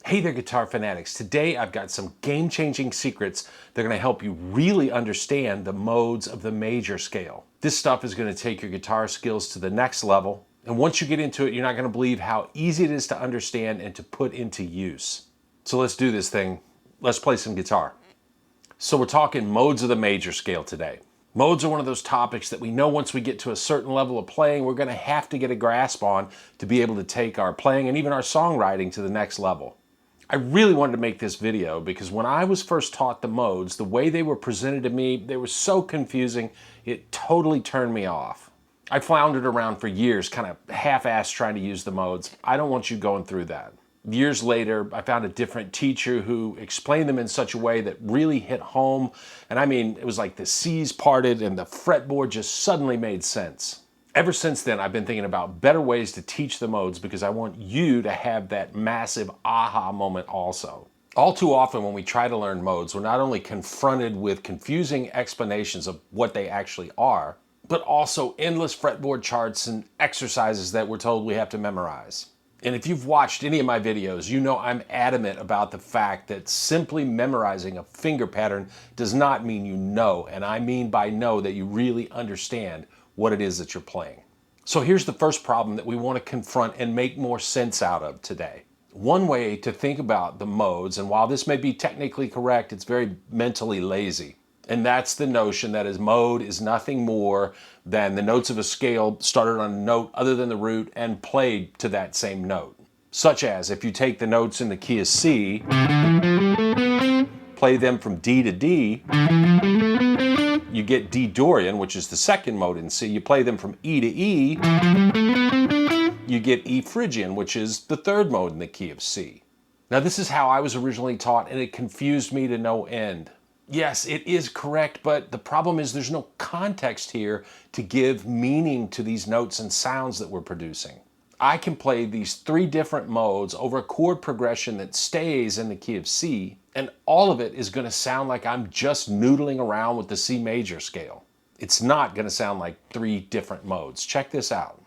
Hey there, guitar fanatics. Today I've got some game-changing secrets that are going to help you really understand the modes of the major scale. This stuff is going to take your guitar skills to the next level, and once you get into it, you're not going to believe how easy it is to understand and to put into use. So let's do this thing. Let's play some guitar. So we're talking modes of the major scale today. Modes are one of those topics that we know once we get to a certain level of playing, we're going to have to get a grasp on to be able to take our playing and even our songwriting to the next level. I really wanted to make this video because when I was first taught the modes, the way they were presented to me, they were so confusing, it totally turned me off. I floundered around for years, kind of half-assed trying to use the modes. I don't want you going through that. Years later, I found a different teacher who explained them in such a way that really hit home. And I mean, it was like the C's parted and the fretboard just suddenly made sense. Ever since then, I've been thinking about better ways to teach the modes because I want you to have that massive aha moment also. All too often when we try to learn modes, we're not only confronted with confusing explanations of what they actually are, but also endless fretboard charts and exercises that we're told we have to memorize. And if you've watched any of my videos, you know I'm adamant about the fact that simply memorizing a finger pattern does not mean you know, and I mean by know that you really understand what it is that you're playing. So here's the first problem that we want to confront and make more sense out of today. One way to think about the modes, and while this may be technically correct, it's very mentally lazy. And that's the notion that a mode is nothing more than the notes of a scale started on a note other than the root and played to that same note. Such as if you take the notes in the key of C, play them from D to D, you get D Dorian, which is the second mode in C. You play them from E to E, you get E Phrygian, which is the third mode in the key of C. Now this is how I was originally taught, and it confused me to no end. Yes, it is correct, but the problem is there's no context here to give meaning to these notes and sounds that we're producing. I can play these three different modes over a chord progression that stays in the key of C, and all of it is going to sound like I'm just noodling around with the C major scale. It's not going to sound like three different modes. Check this out.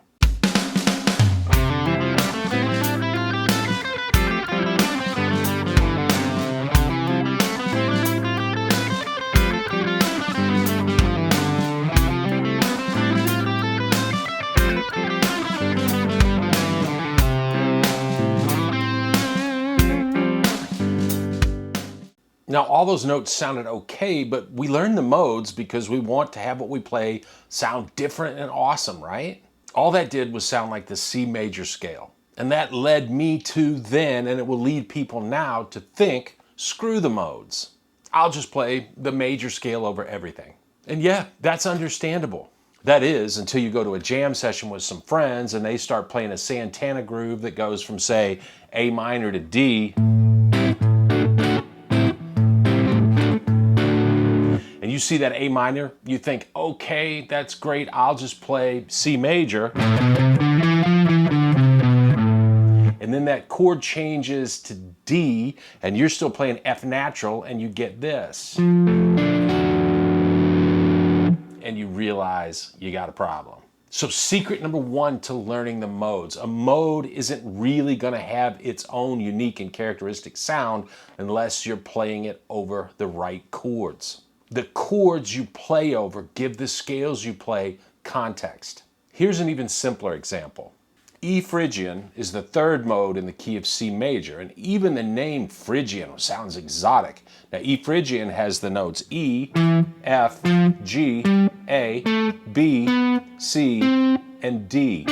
Now, all those notes sounded okay, but we learned the modes because we want to have what we play sound different and awesome, right? All that did was sound like the C major scale. And that led me to then, and it will lead people now to think, screw the modes. I'll just play the major scale over everything. And yeah, that's understandable. That is, until you go to a jam session with some friends and they start playing a Santana groove that goes from, say, A minor to D, you see that A minor, you think, okay, that's great, I'll just play C major. And then that chord changes to D, and you're still playing F natural, and you get this. And you realize you got a problem. So secret number one to learning the modes. A mode isn't really gonna have its own unique and characteristic sound unless you're playing it over the right chords. The chords you play over give the scales you play context. Here's an even simpler example. E Phrygian is the third mode in the key of C major, and even the name Phrygian sounds exotic. Now E Phrygian has the notes E, F, G, A, B, C, and D.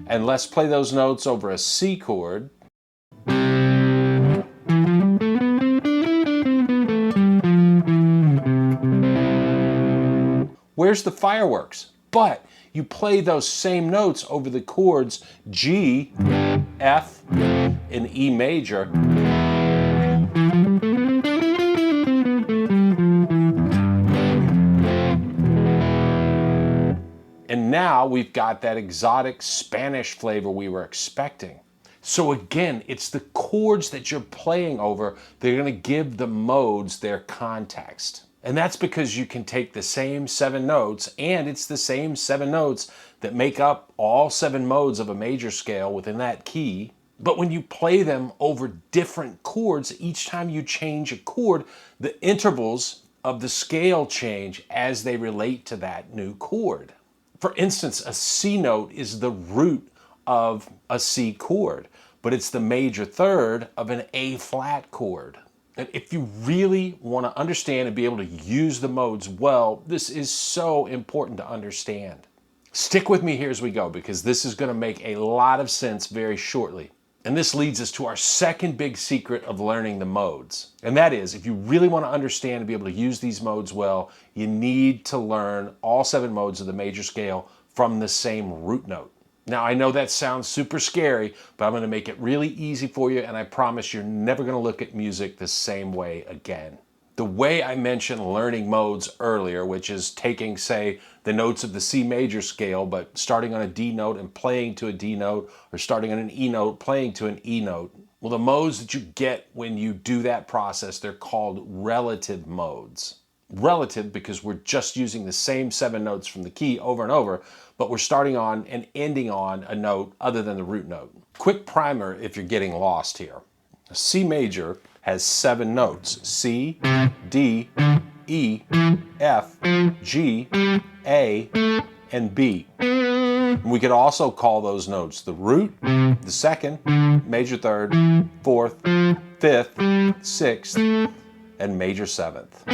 And let's play those notes over a C chord. Where's the fireworks? But you play those same notes over the chords G, F, and E major. And now we've got that exotic Spanish flavor we were expecting. So again, it's the chords that you're playing over that are going to give the modes their context. And that's because you can take the same 7 notes, and it's the same 7 notes that make up all 7 modes of a major scale within that key, But when you play them over different chords, each time you change a chord, the intervals of the scale change as they relate to that new chord. For instance, a C note is the root of a C chord, but it's the major third of an A flat chord. And if you really want to understand and be able to use the modes well, this is so important to understand. Stick with me here as we go, because this is going to make a lot of sense very shortly. And this leads us to our second big secret of learning the modes. And that is, if you really want to understand and be able to use these modes well, you need to learn all 7 modes of the major scale from the same root note. Now, I know that sounds super scary, but I'm going to make it really easy for you, and I promise you're never going to look at music the same way again. The way I mentioned learning modes earlier, which is taking, say, the notes of the C major scale, but starting on a D note and playing to a D note, or starting on an E note, playing to an E note. Well, the modes that you get when you do that process, they're called relative modes. Relative because we're just using the same 7 notes from the key over and over, but we're starting on and ending on a note other than the root note. Quick primer if you're getting lost here. A C major has 7 notes: C, D, E, F, G, A, and B. We could also call those notes the root, the second, major third, fourth, fifth, sixth, and major seventh.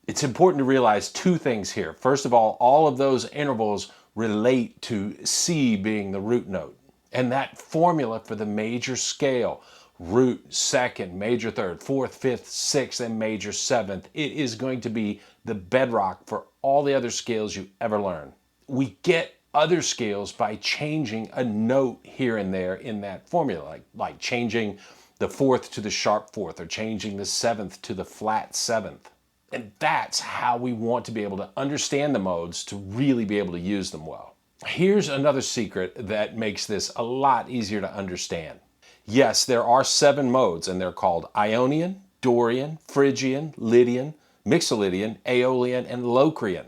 It's important to realize 2 things here. First of all of those intervals relate to C being the root note. And that formula for the major scale, root, second, major third, fourth, fifth, sixth, and major seventh, it is going to be the bedrock for all the other scales you ever learn. We get other scales by changing a note here and there in that formula, like changing the fourth to the sharp fourth, or changing the seventh to the flat seventh. And that's how we want to be able to understand the modes to really be able to use them well. Here's another secret that makes this a lot easier to understand. Yes, there are 7 modes, and they're called Ionian, Dorian, Phrygian, Lydian, Mixolydian, Aeolian, and Locrian.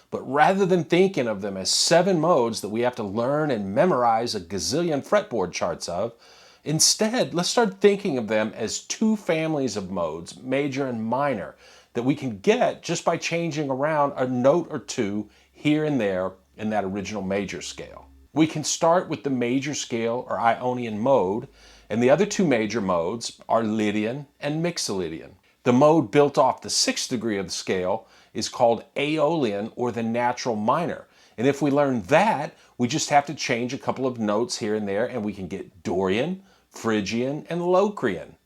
But rather than thinking of them as 7 modes that we have to learn and memorize a gazillion fretboard charts of, instead, let's start thinking of them as 2 families of modes, major and minor, that we can get just by changing around a note or 2 here and there in that original major scale. We can start with the major scale or Ionian mode, and the other 2 major modes are Lydian and Mixolydian. The mode built off the 6th degree of the scale is called Aeolian, or the natural minor. And if we learn that, we just have to change a couple of notes here and there, and we can get Dorian, Phrygian, and Locrian.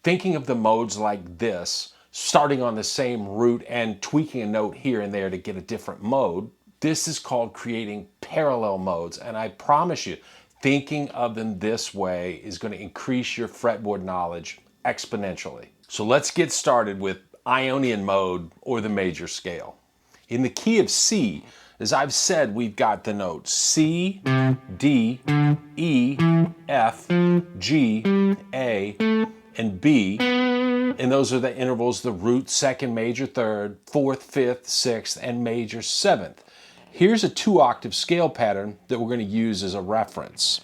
Thinking of the modes like this, starting on the same root and tweaking a note here and there to get a different mode, this is called creating parallel modes. And I promise you, thinking of them this way is going to increase your fretboard knowledge exponentially. So let's get started with Ionian mode, or the major scale. In the key of C, as I've said, we've got the notes C, D, E, F, G, A, and B. And those are the intervals, the root, second, major third, fourth, fifth, sixth, and major seventh. Here's a 2-octave scale pattern that we're going to use as a reference.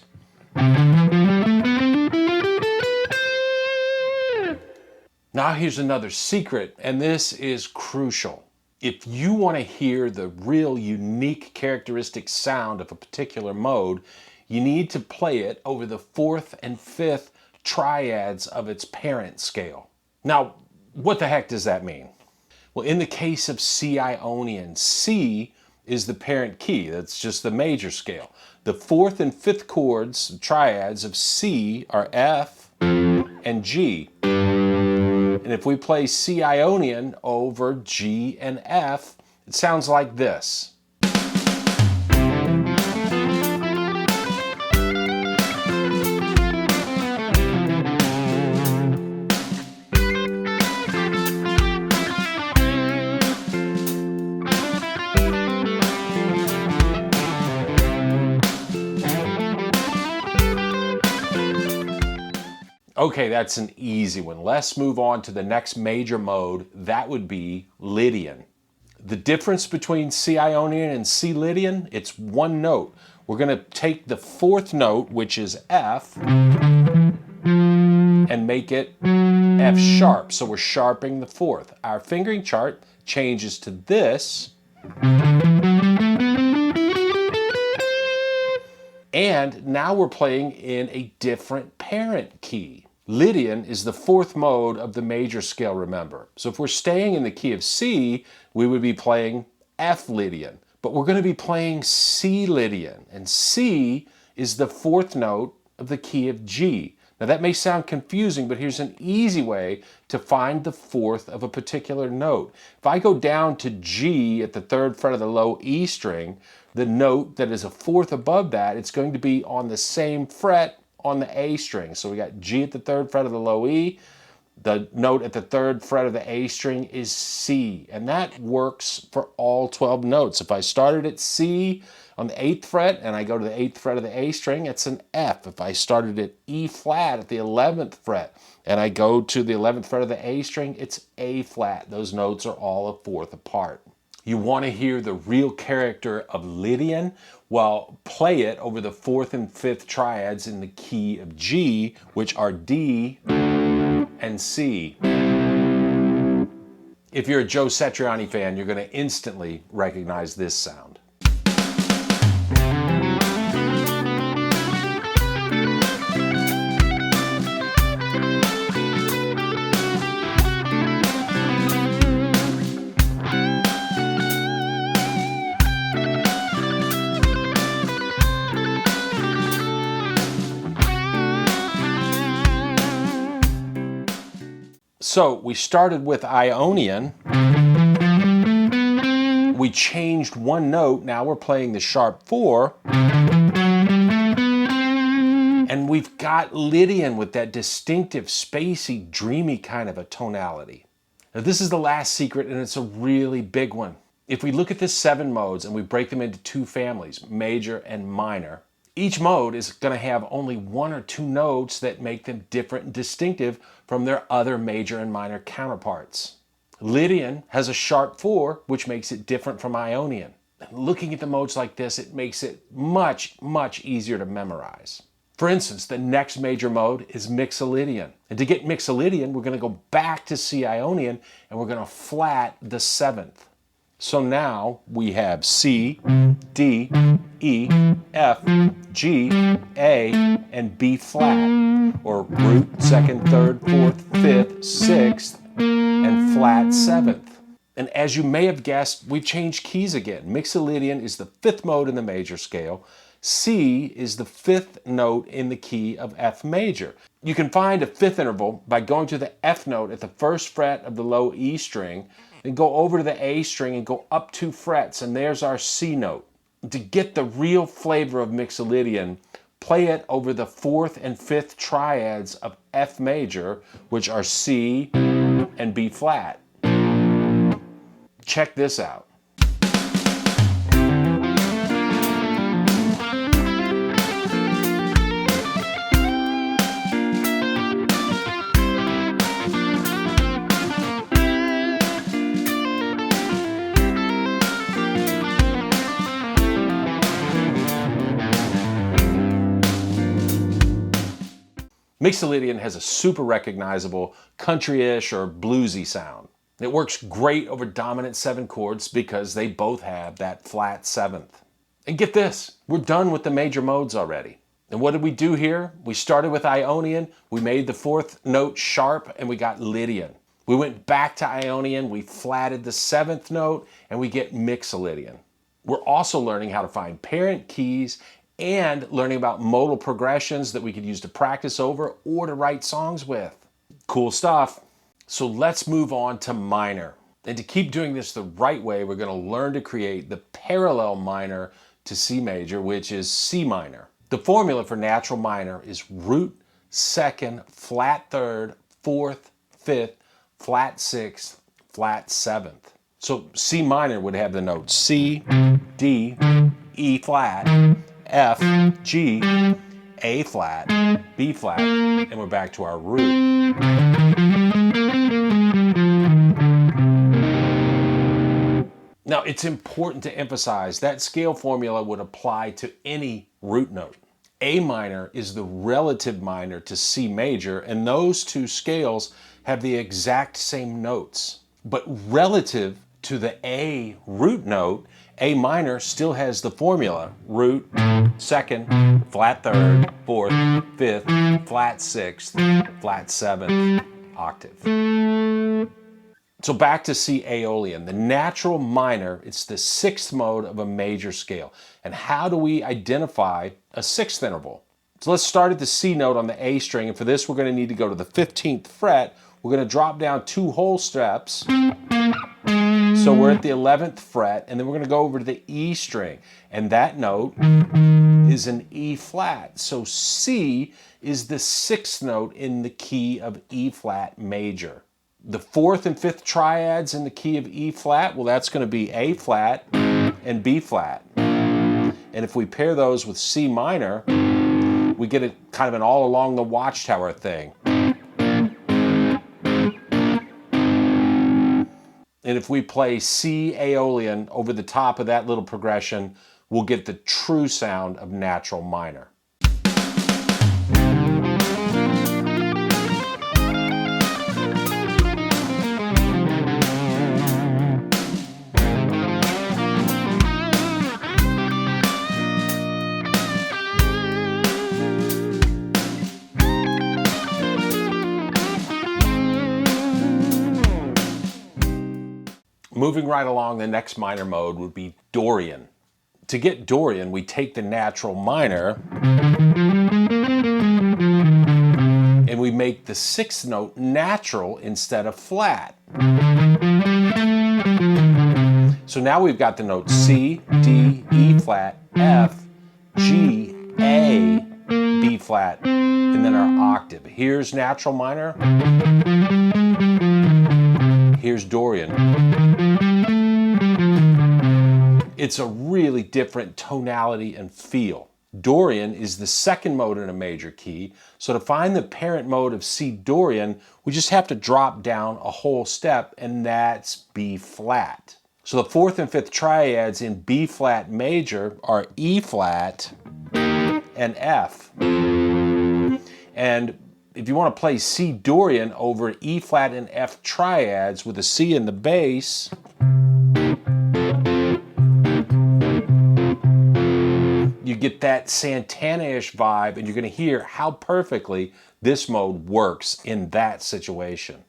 Now here's another secret, and this is crucial. If you want to hear the real unique characteristic sound of a particular mode, you need to play it over the 4th and 5th triads of its parent scale. Now, what the heck does that mean? Well, in the case of C Ionian, C is the parent key. That's just the major scale. The 4th and 5th chords, triads of C, are F and G. And if we play C Ionian over G and F, it sounds like this. Okay, that's an easy one. Let's move on to the next major mode. That would be Lydian. The difference between C Ionian and C Lydian, it's 1 note. we're going to take the fourth note, which is F, and make it F sharp. So we're sharpening the fourth. Our fingering chart changes to this. And now we're playing in a different parent key. Lydian is the fourth mode of the major scale, remember. So if we're staying in the key of C, we would be playing F Lydian. But we're going to be playing C Lydian. And C is the fourth note of the key of G. Now that may sound confusing, but here's an easy way to find the fourth of a particular note. If I go down to G at the third fret of the low E string, the note that is a fourth above that, it's going to be on the same fret on the A string. So we got G at the third fret of the low E. The note at the third fret of the A string is C, and that works for all 12 notes. If I started at C on the 8th fret and I go to the 8th fret of the A string, it's an F. If I started at E flat at the 11th fret and I go to the 11th fret of the A string, it's A flat. Those notes are all a fourth apart. You want to hear the real character of Lydian? Well, play it over the fourth and fifth triads in the key of G, which are D and C. If you're a Joe Satriani fan, you're going to instantly recognize this sound. So we started with Ionian. We changed one note. Now we're playing the sharp 4. And we've got Lydian with that distinctive, spacey, dreamy kind of a tonality. Now this is the last secret, and it's a really big one. If we look at the 7 modes and we break them into 2 families, major and minor, each mode is going to have only 1 or 2 notes that make them different and distinctive from their other major and minor counterparts. Lydian has a sharp 4, which makes it different from Ionian. And looking at the modes like this, it makes it much, much easier to memorize. For instance, the next major mode is Mixolydian. And to get Mixolydian, we're going to go back to C Ionian, and we're going to flat the 7th. So now we have C, D, E, F, G, A, and B flat, or root, 2nd, 3rd, 4th, 5th, 6th, and flat 7th. And as you may have guessed, we've changed keys again. Mixolydian is the 5th mode in the major scale. C is the 5th note in the key of F major. You can find a 5th interval by going to the F note at the 1st fret of the low E string, then go over to the A string and go up 2 frets, and there's our C note. To get the real flavor of Mixolydian, play it over the 4th and 5th triads of F major, which are C and B flat. Check this out. Mixolydian has a super recognizable country-ish or bluesy sound. It works great over dominant 7 chords because they both have that flat 7th. And get this, we're done with the major modes already. And what did we do here? We started with Ionian, we made the 4th note sharp, and we got Lydian. We went back to Ionian, we flatted the 7th note, and we get Mixolydian. We're also learning how to find parent keys and learning about modal progressions that we could use to practice over or to write songs with. Cool stuff. So let's move on to minor. And to keep doing this the right way, we're going to learn to create the parallel minor to C major, which is C minor. The formula for natural minor is root, 2nd, flat 3rd, 4th, 5th, flat 6th, flat 7th. So C minor would have the notes C, D, E flat, F, G, A flat, B flat, and we're back to our root. Now, it's important to emphasize that scale formula would apply to any root note. A minor is the relative minor to C major, and those two scales have the exact same notes. But relative to the A root note, A minor still has the formula: root, second, flat third, fourth, fifth, flat sixth, flat seventh, octave. So back to C Aeolian, the natural minor, it's the sixth mode of a major scale. And how do we identify a sixth interval? So let's start at the C note on the A string, and for this we're going to need to go to the 15th fret. We're going to drop down 2 whole steps. So we're at the 11th fret, and then we're going to go over to the E string, and that note is an E flat. So C is the sixth note in the key of E flat major. The fourth and fifth triads in the key of E flat, well, that's going to be A flat and B flat. And if we pair those with C minor, we get a kind of an all along the watchtower thing. And if we play C Aeolian over the top of that little progression, we'll get the true sound of natural minor. Moving right along, the next minor mode would be Dorian. To get Dorian, we take the natural minor and we make the sixth note natural instead of flat. So now we've got the notes C, D, E flat, F, G, A, B flat, and then our octave. Here's natural minor. Here's Dorian. It's a really different tonality and feel. Dorian is the second mode in a major key, so to find the parent mode of C Dorian, we just have to drop down a whole step, and that's B flat. So the fourth and fifth triads in B flat major are E flat and F. And if you want to play C Dorian over E flat and F triads with a C in the bass, you get that Santana-ish vibe, and you're going to hear how perfectly this mode works in that situation.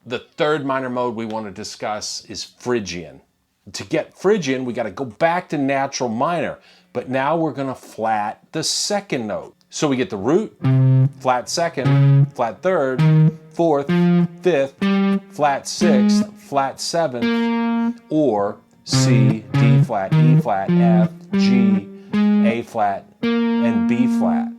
The third minor mode we want to discuss is Phrygian. To get Phrygian, we got to go back to natural minor, but now we're going to flat the second note. So we get the root, flat second, flat third, fourth, fifth, flat sixth, flat seventh, or C, D flat, E flat, F, G, A flat, and B flat.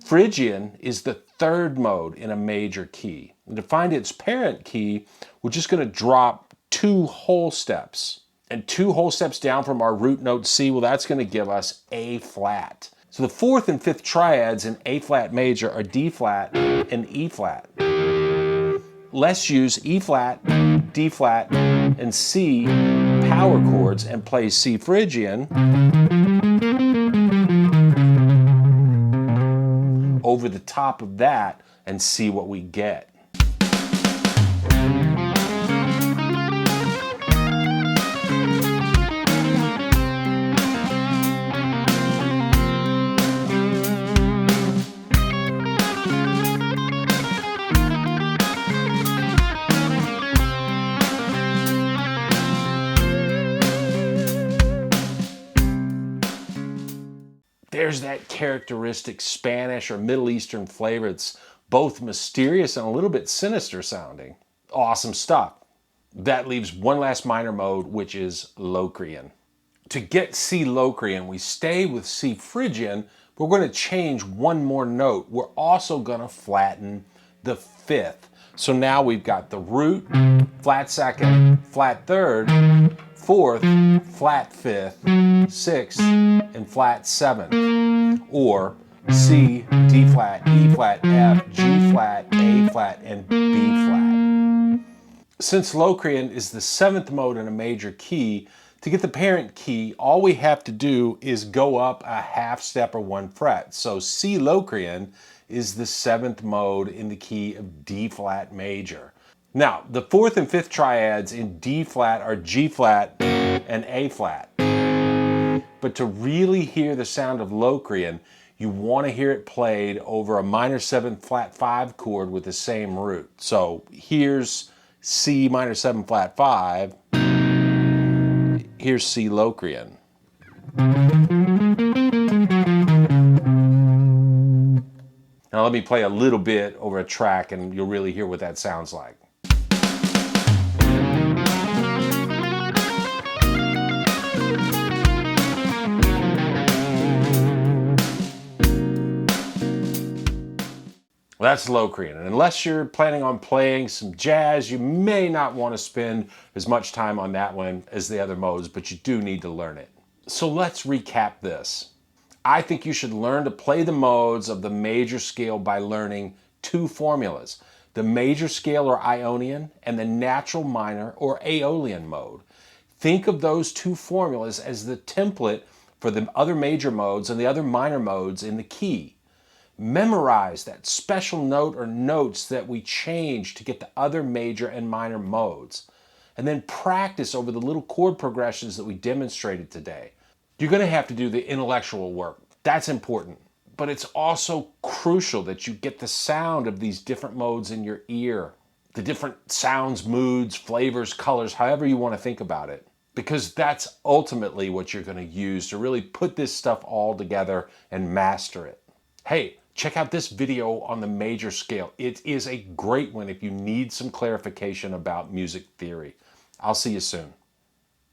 Phrygian is the third mode in a major key. And to find its parent key, we're just going to drop 2 whole steps. And 2 whole steps down from our root note C, well, that's going to give us A flat. So the fourth and fifth triads in A flat major are D flat and E flat. Let's use E flat, D flat, and C power chords and play C Phrygian over the top of that and see what we get. There's that characteristic Spanish or Middle Eastern flavor. It's both mysterious and a little bit sinister sounding. Awesome stuff. That leaves one last minor mode, which is Locrian. To get C Locrian, we stay with C Phrygian, we're going to change one more note. We're also going to flatten the fifth. So now we've got the root, flat second, flat third, fourth, flat fifth, sixth, and flat seventh. Or C, D flat, E flat, F, G flat, A flat, and B flat. Since Locrian is the seventh mode in a major key, to get the parent key, all we have to do is go up a half step or one fret. So C Locrian is the seventh mode in the key of D flat major. Now, the fourth and fifth triads in D flat are G flat and A flat. But to really hear the sound of Locrian, you want to hear it played over a minor 7 flat 5 chord with the same root. So here's C minor 7 flat 5. Here's C Locrian. Now let me play a little bit over a track and you'll really hear what that sounds like. Well, that's Locrian, and unless you're planning on playing some jazz, you may not want to spend as much time on that one as the other modes, but you do need to learn it. So let's recap this. I think you should learn to play the modes of the major scale by learning two formulas: the major scale or Ionian and the natural minor or Aeolian mode. Think of those two formulas as the template for the other major modes and the other minor modes in the key. Memorize that special note or notes that we change to get the other major and minor modes. And then practice over the little chord progressions that we demonstrated today. You're going to have to do the intellectual work. That's important. But it's also crucial that you get the sound of these different modes in your ear. The different sounds, moods, flavors, colors, however you want to think about it. Because that's ultimately what you're going to use to really put this stuff all together and master it. Hey, check out this video on the major scale. It is a great one if you need some clarification about music theory. I'll see you soon.